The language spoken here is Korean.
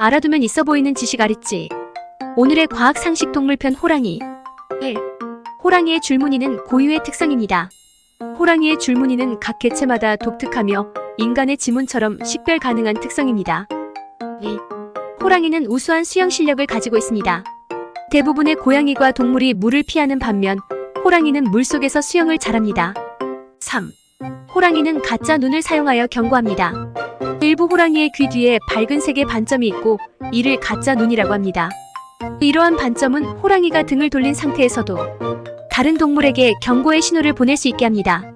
알아두면 있어 보이는 지식 아릿지. 오늘의 과학 상식 동물편 호랑이. 1. 호랑이의 줄무늬는 고유의 특성입니다. 호랑이의 줄무늬는 각 개체마다 독특하며 인간의 지문처럼 식별 가능한 특성입니다. 2. 호랑이는 우수한 수영 실력을 가지고 있습니다. 대부분의 고양이과 동물이 물을 피하는 반면 호랑이는 물속에서 수영을 잘합니다. 3. 호랑이는 가짜 눈을 사용하여 경고합니다. 일부 호랑이의 귀 뒤에 밝은 색의 반점이 있고 이를 가짜 눈이라고 합니다. 이러한 반점은 호랑이가 등을 돌린 상태에서도 다른 동물에게 경고의 신호를 보낼 수 있게 합니다.